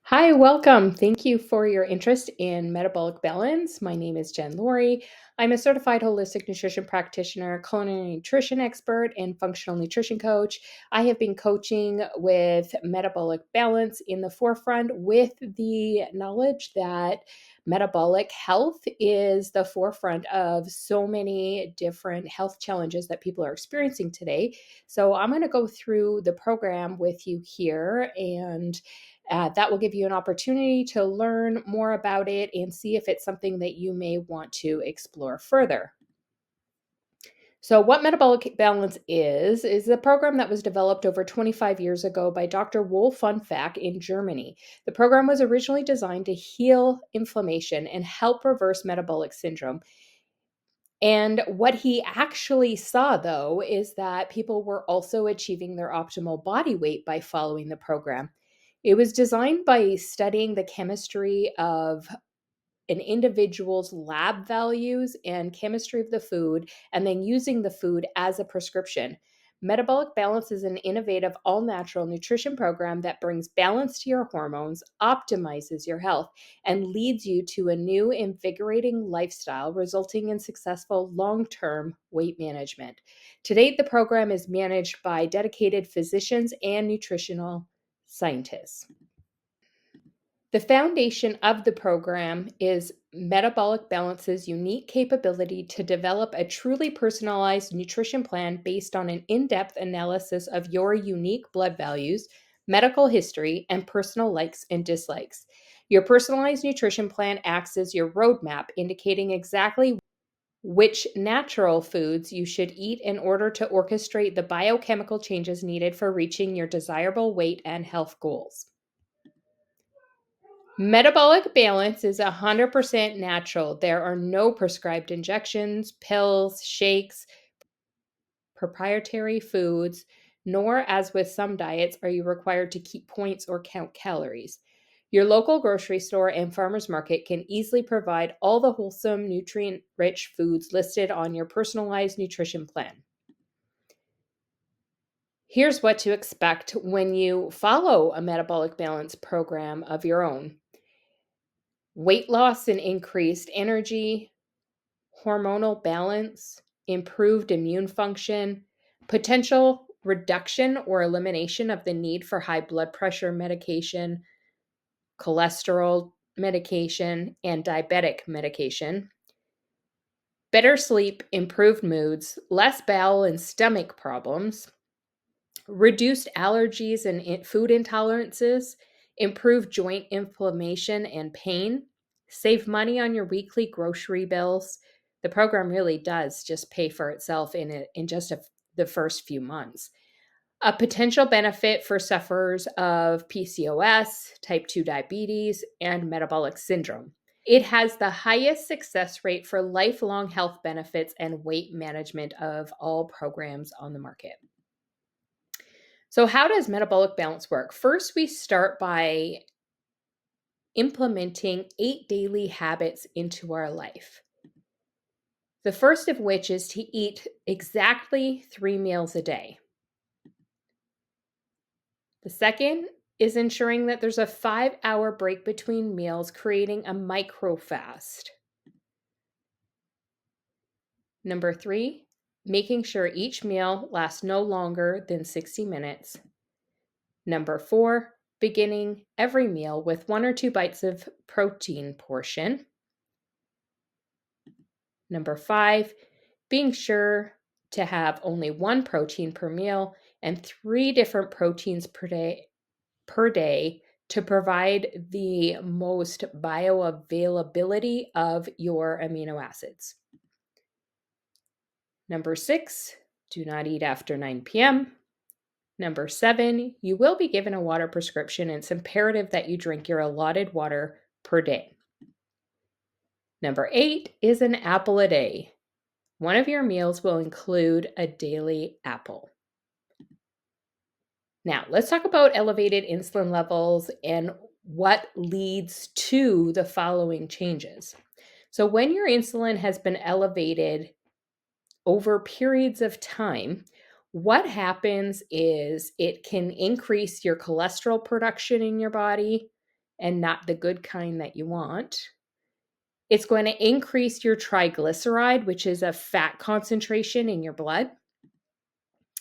Hi, welcome. Thank you for your interest in metabolic balance. My name is Jen Laurie. I'm a certified holistic nutrition practitioner, culinary nutrition expert, and functional nutrition coach. I have been coaching with metabolic balance in the forefront with the knowledge that metabolic health is the forefront of so many different health challenges that people are experiencing today. So, I'm going to go through the program with you here and that will give you an opportunity to learn more about it and see if it's something that you may want to explore further. So, what Metabolic Balance is a program that was developed over 25 years ago by Dr. Wolf Funfack in Germany. The program was originally designed to heal inflammation and help reverse metabolic syndrome. And what he actually saw, though, is that people were also achieving their optimal body weight by following the program. It was designed by studying the chemistry of an individual's lab values and chemistry of the food, and then using the food as a prescription. Metabolic Balance is an innovative, all natural nutrition program that brings balance to your hormones, optimizes your health, and leads you to a new, invigorating lifestyle, resulting in successful long term weight management. To date, the program is managed by dedicated physicians and nutritional scientists. The foundation of the program is Metabolic Balance's unique capability to develop a truly personalized nutrition plan based on an in depth analysis of your unique blood values, medical history, and personal likes and dislikes. Your personalized nutrition plan acts as your roadmap, indicating exactly which natural foods you should eat in order to orchestrate the biochemical changes needed for reaching your desirable weight and health goals. Metabolic balance is 100% natural. There are no prescribed injections, pills, shakes, proprietary foods, nor, as with some diets, are you required to keep points or count calories. Your local grocery store and farmer's market can easily provide all the wholesome, nutrient rich foods listed on your personalized nutrition plan. Here's what to expect when you follow a metabolic balance program of your own: weight loss and increased energy, hormonal balance, improved immune function, potential reduction or elimination of the need for high blood pressure medication, cholesterol medication, and diabetic medication, better sleep, improved moods, less bowel and stomach problems, reduced allergies and food intolerances, improve joint inflammation and pain, save money on your weekly grocery bills. The program really does just pay for itself in just the first few months. A potential benefit for sufferers of PCOS, type 2 diabetes, and metabolic syndrome. It has the highest success rate for lifelong health benefits and weight management of all programs on the market. So, how does metabolic balance work? First, we start by implementing 8 daily habits into our life. The first of which is to eat exactly 3 meals a day. The second is ensuring that there's a 5-hour break between meals, creating a micro fast. Number 3, making sure each meal lasts no longer than 60 minutes. Number 4, beginning every meal with 1 or 2 bites of protein portion. Number 5, being sure to have only 1 protein per meal and 3 different proteins per day to provide the most bioavailability of your amino acids. Number 6, do not eat after 9 p.m. Number 7, you will be given a water prescription, and it's imperative that you drink your allotted water per day. Number 8 is an apple a day. One of your meals will include a daily apple. Now, let's talk about elevated insulin levels and what leads to the following changes. So, when your insulin has been elevated over periods of time, what happens is it can increase your cholesterol production in your body, and not the good kind that you want. It's going to increase your triglyceride, which is a fat concentration in your blood.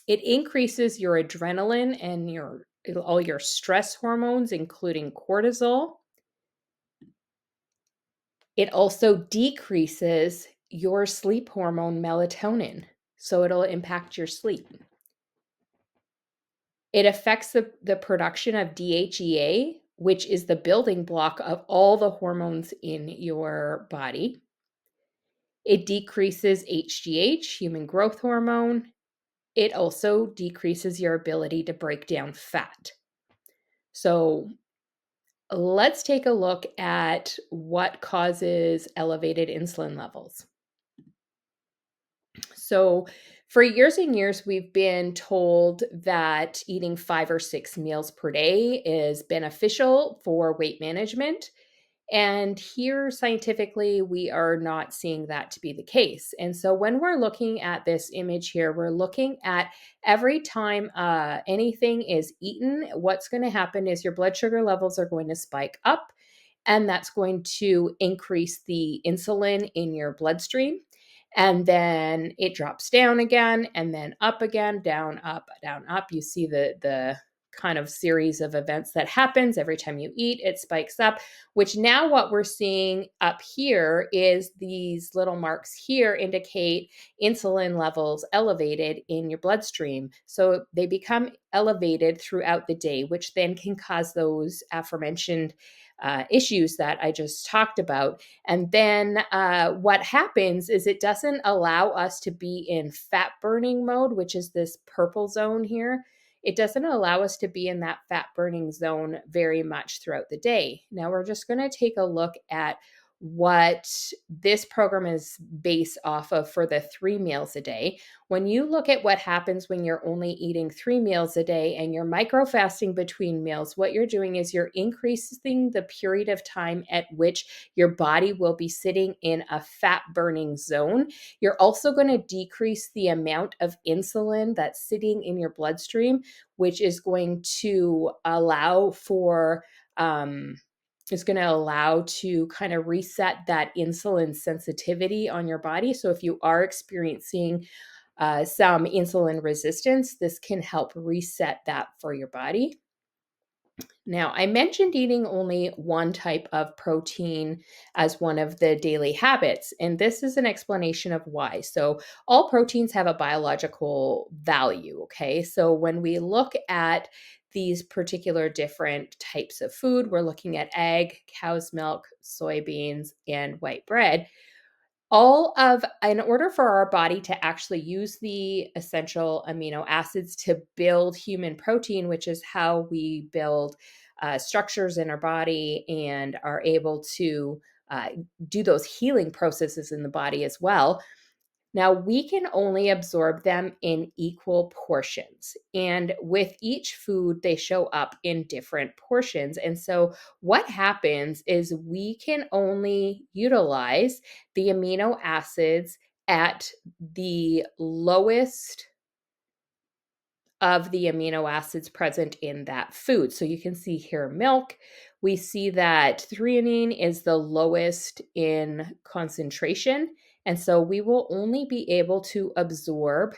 It increases your adrenaline and all your stress hormones, including cortisol. It also decreases your sleep hormone melatonin, so it'll impact your sleep. It affects the production of DHEA, which is the building block of all the hormones in your body. It decreases HGH, human growth hormone. It also decreases your ability to break down fat. So let's take a look at what causes elevated insulin levels. So for years and years, we've been told that eating 5 or 6 meals per day is beneficial for weight management. And here, scientifically, we are not seeing that to be the case. And so when we're looking at this image here, we're looking at every time anything is eaten, what's going to happen is your blood sugar levels are going to spike up, and that's going to increase the insulin in your bloodstream. And then it drops down again, and then up again, down, up, down, up. You see the kind of series of events that happens every time you eat. It spikes up, which now what we're seeing up here is these little marks here indicate insulin levels elevated in your bloodstream. So they become elevated throughout the day, which then can cause those aforementioned issues that I just talked about. And then what happens is it doesn't allow us to be in fat burning mode, which is this purple zone here. It doesn't allow us to be in that fat burning zone very much throughout the day. Now we're just going to take a look at what this program is based off of for the 3 meals a day. When you look at what happens when you're only eating 3 meals a day and you're micro fasting between meals, what you're doing is you're increasing the period of time at which your body will be sitting in a fat burning zone. You're also going to decrease the amount of insulin that's sitting in your bloodstream, which is going to allow for is going to allow to kind of reset that insulin sensitivity on your body. So if you are experiencing some insulin resistance, this can help reset that for your body. Now, I mentioned eating only one type of protein as one of the daily habits, and this is an explanation of why. So, all proteins have a biological value, okay? So, when we look at these particular different types of food, we're looking at egg, cow's milk, soybeans, and white bread. In order for our body to actually use the essential amino acids to build human protein, which is how we build structures in our body and are able to do those healing processes in the body as well. Now, we can only absorb them in equal portions. And with each food, they show up in different portions. And so, what happens is we can only utilize the amino acids at the lowest of the amino acids present in that food. So you can see here milk. We see that threonine is the lowest in concentration. And so we will only be able to absorb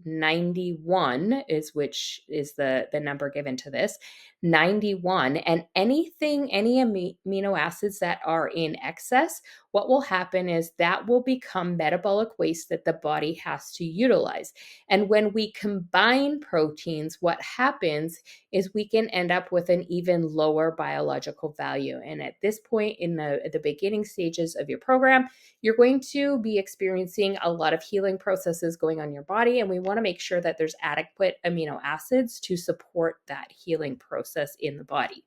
91 which is the number given to this 91, and any amino acids that are in excess, what will happen is that will become metabolic waste that the body has to utilize. And when we combine proteins, what happens is we can end up with an even lower biological value. And at this point in the beginning stages of your program, you're going to be experiencing a lot of healing processes going on in your body. And we want to make sure that there's adequate amino acids to support that healing process in the body.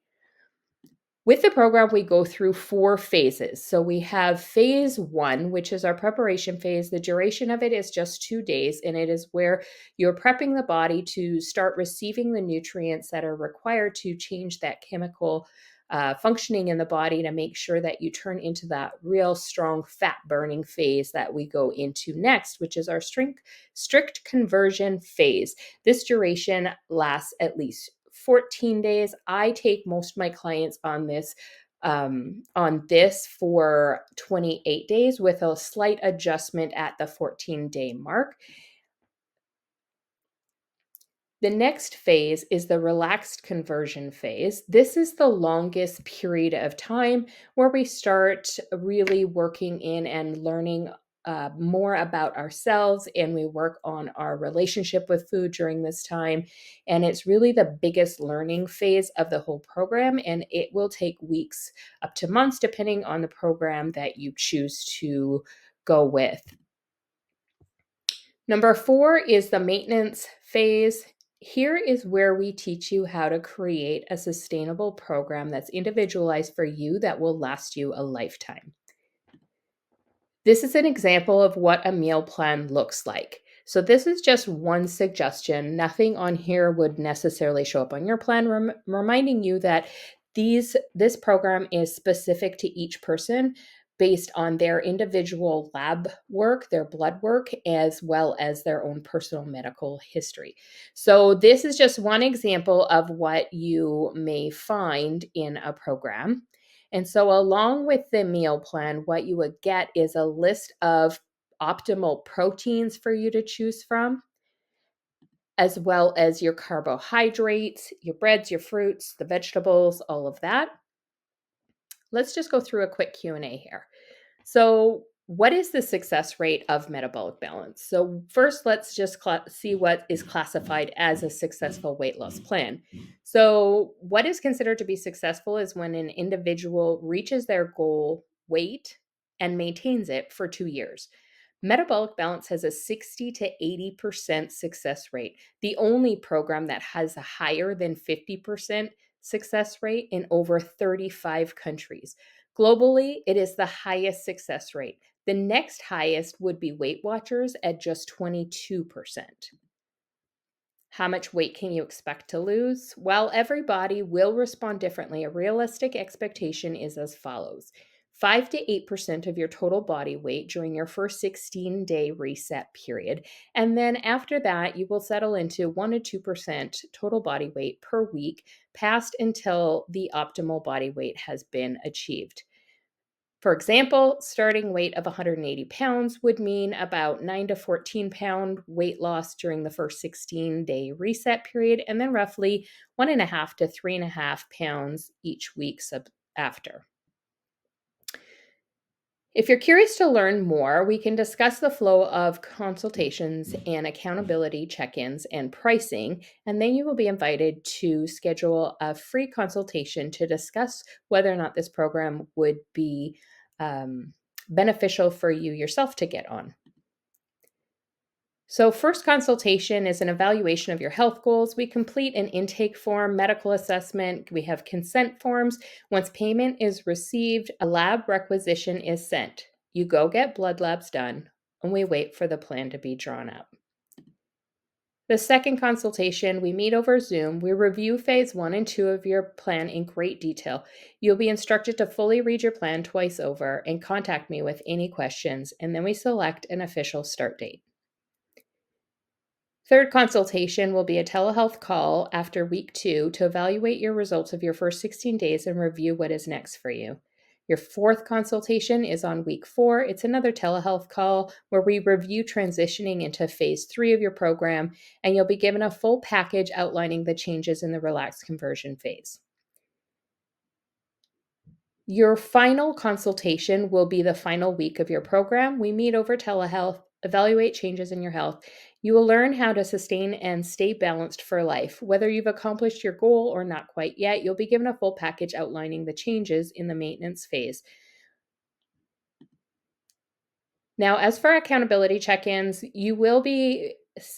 With the program, we go through 4 phases. So we have phase 1, which is our preparation phase. The duration of it is just 2 days, and it is where you're prepping the body to start receiving the nutrients that are required to change that chemical functioning in the body to make sure that you turn into that real strong fat burning phase that we go into next, which is our strict conversion phase. This duration lasts at least 14 days. I take most of my clients on this on this for 28 days with a slight adjustment at the 14-day mark. The next phase is the relaxed conversion phase. This is the longest period of time where we start really working in and learning more about ourselves, and we work on our relationship with food during this time. And it's really the biggest learning phase of the whole program, and it will take weeks up to months, depending on the program that you choose to go with. Number 4 is the maintenance phase. Here is where we teach you how to create a sustainable program that's individualized for you that will last you a lifetime. This is an example of what a meal plan looks like. So this is just one suggestion. Nothing on here would necessarily show up on your plan, reminding you that this program is specific to each person based on their individual lab work, their blood work, as well as their own personal medical history. So this is just one example of what you may find in a program. And so, along with the meal plan, what you would get is a list of optimal proteins for you to choose from, as well as your carbohydrates, your breads, your fruits, the vegetables, all of that. Let's just go through a quick Q&A here. So, what is the success rate of metabolic balance? So, first, let's just see what is classified as a successful weight loss plan. So, what is considered to be successful is when an individual reaches their goal weight and maintains it for 2 years. Metabolic Balance has a 60 to 80% success rate, the only program that has a higher than 50% success rate in over 35 countries. Globally, it is the highest success rate. The next highest would be Weight Watchers at just 22%. How much weight can you expect to lose? Well, every body will respond differently. A realistic expectation is as follows: 5 to 8% of your total body weight during your first 16-day reset period. And then after that, you will settle into 1 to 2% total body weight per week, past until the optimal body weight has been achieved. For example, starting weight of 180 pounds would mean about 9 to 14 pound weight loss during the first 16-day reset period, and then roughly 1.5 to 3.5 pounds each week after. If you're curious to learn more, we can discuss the flow of consultations and accountability check-ins and pricing, and then you will be invited to schedule a free consultation to discuss whether or not this program would be beneficial for you yourself to get on. So, first consultation is an evaluation of your health goals. We complete an intake form, medical assessment. We have consent forms. Once payment is received, a lab requisition is sent. You go get blood labs done, and we wait for the plan to be drawn up. The second consultation, we meet over Zoom. We review phase 1 and 2 of your plan in great detail. You'll be instructed to fully read your plan twice over and contact me with any questions, and then we select an official start date. Third consultation will be a telehealth call after week 2 to evaluate your results of your first 16 days and review what is next for you. Your fourth consultation is on week 4. It's another telehealth call where we review transitioning into phase 3 of your program, and you'll be given a full package outlining the changes in the relaxed conversion phase. Your final consultation will be the final week of your program. We meet over telehealth, evaluate changes in your health. You will learn how to sustain and stay balanced for life. Whether you've accomplished your goal or not quite yet, you'll be given a full package outlining the changes in the maintenance phase. Now, as for accountability check-ins, you will be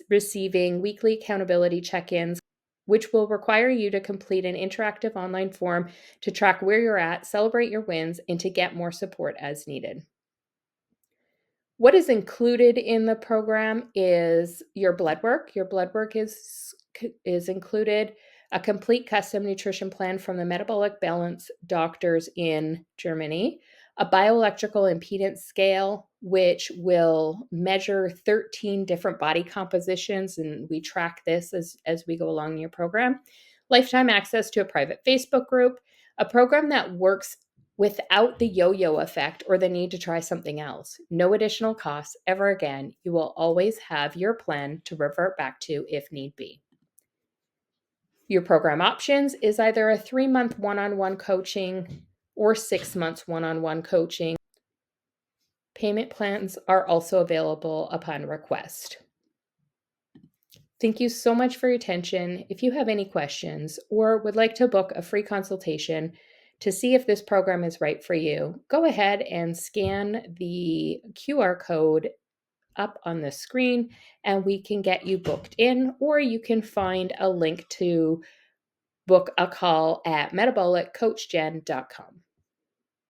receiving weekly accountability check-ins, which will require you to complete an interactive online form to track where you're at, celebrate your wins, and to get more support as needed. What is included in the program is your blood work. Your blood work is included, a complete custom nutrition plan from the Metabolic Balance doctors in Germany, a bioelectrical impedance scale, which will measure 13 different body compositions, and we track this as we go along in your program, lifetime access to a private Facebook group, a program that works without the yo-yo effect or the need to try something else. No additional costs ever again. You will always have your plan to revert back to if need be. Your program options is either a 3-month one-on-one coaching or 6 months one-on-one coaching. Payment plans are also available upon request. Thank you so much for your attention. If you have any questions or would like to book a free consultation to see if this program is right for you, go ahead and scan the QR code up on the screen and we can get you booked in, or you can find a link to book a call at metaboliccoachjen.com.